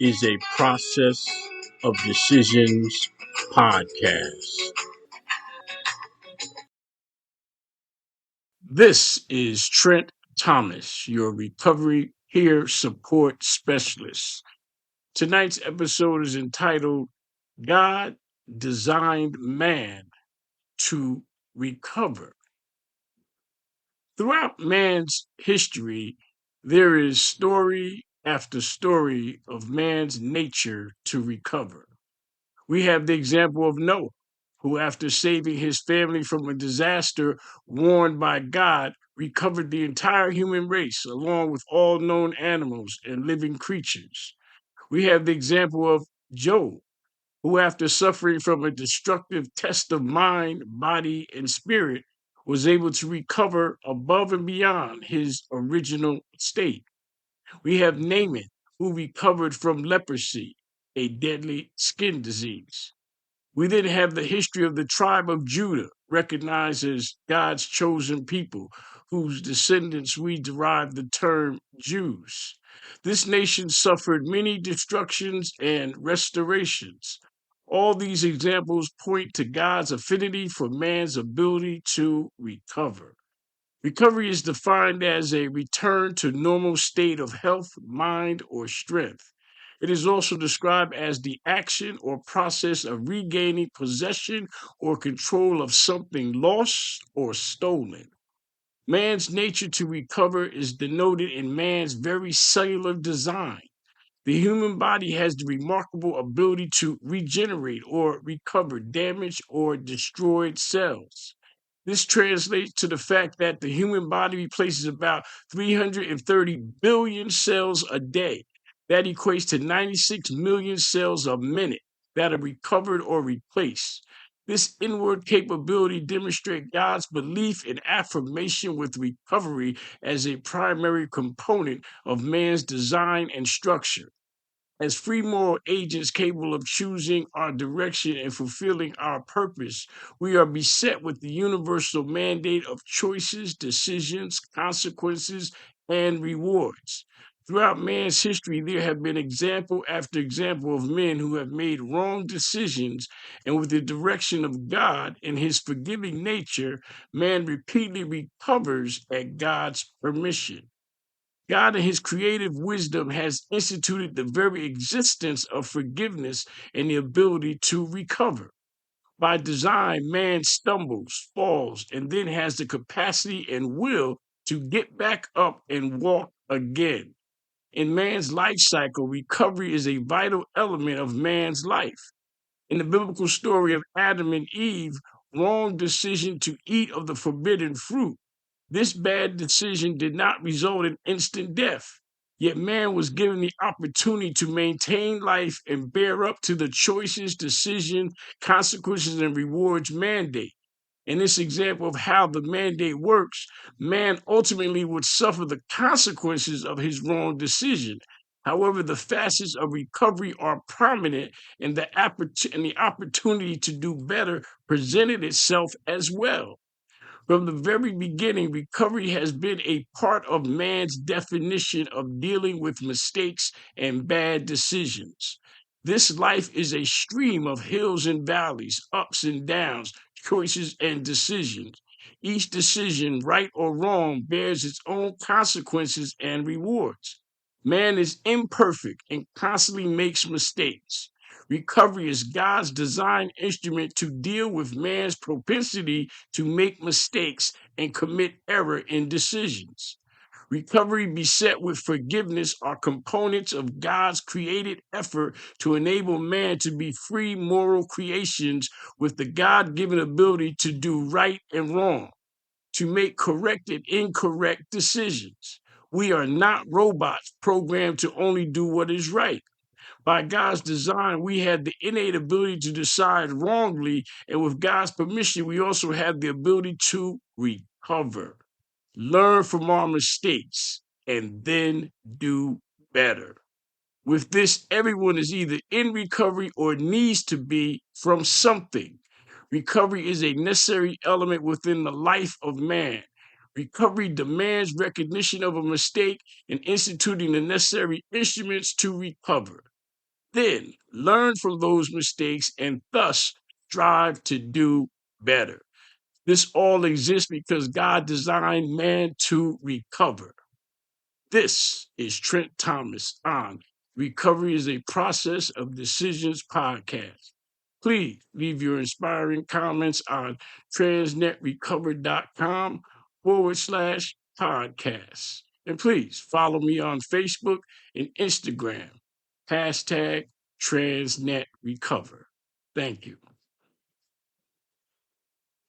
is a process of decisions podcast. This is Trent Thomas, your recovery peer support specialist. Tonight's episode is entitled God Designed Man to Recover. Throughout man's history, there is story after story of man's nature to recover. We have the example of Noah, who, after saving his family from a disaster warned by God, recovered the entire human race, along with all known animals and living creatures. We have the example of Job, who, after suffering from a destructive test of mind, body, and spirit, was able to recover above and beyond his original state. We have Naaman, who recovered from leprosy, a deadly skin disease. We then have the history of the tribe of Judah, recognized as God's chosen people, whose descendants we derive the term Jews. This nation suffered many destructions and restorations. All these examples point to God's affinity for man's ability to recover. Recovery is defined as a return to normal state of health, mind, or strength. It is also described as the action or process of regaining possession or control of something lost or stolen. Man's nature to recover is denoted in man's very cellular design. The human body has the remarkable ability to regenerate or recover damaged or destroyed cells. This translates to the fact that the human body replaces about 330 billion cells a day. That equates to 96 million cells a minute that are recovered or replaced. This inward capability demonstrates God's belief and affirmation with recovery as a primary component of man's design and structure. As free moral agents capable of choosing our direction and fulfilling our purpose, we are beset with the universal mandate of choices, decisions, consequences, and rewards. Throughout man's history, there have been example after example of men who have made wrong decisions, and with the direction of God and his forgiving nature, man repeatedly recovers at God's permission. God, in his creative wisdom, has instituted the very existence of forgiveness and the ability to recover. By design, man stumbles, falls, and then has the capacity and will to get back up and walk again. In man's life cycle, recovery is a vital element of man's life. In the biblical story of Adam and Eve, wrong decision to eat of the forbidden fruit, this bad decision did not result in instant death. Yet man was given the opportunity to maintain life and bear up to the choices, decisions, consequences, and rewards mandate. In this example of how the mandate works, man ultimately would suffer the consequences of his wrong decision. However, the facets of recovery are prominent, and the opportunity to do better presented itself as well. From the very beginning, recovery has been a part of man's definition of dealing with mistakes and bad decisions. This life is a stream of hills and valleys, ups and downs, choices and decisions. Each decision, right or wrong, bears its own consequences and rewards. Man is imperfect and constantly makes mistakes. Recovery is God's design instrument to deal with man's propensity to make mistakes and commit error in decisions. Recovery beset with forgiveness are components of God's created effort to enable man to be free moral creations with the God given ability to do right and wrong, to make correct and incorrect decisions. We are not robots programmed to only do what is right. By God's design, we had the innate ability to decide wrongly, and with God's permission, we also have the ability to recover, learn from our mistakes, and then do better. With this, everyone is either in recovery or needs to be from something. Recovery is a necessary element within the life of man. Recovery demands recognition of a mistake and instituting the necessary instruments to recover. Then learn from those mistakes and thus strive to do better. This all exists because God designed man to recover. This is Trent Thomas on Recovery is a Process of Decisions podcast. Please leave your inspiring comments on transnetrecover.com/podcast. And please follow me on Facebook and Instagram, hashtag TransNetRecover. Thank you.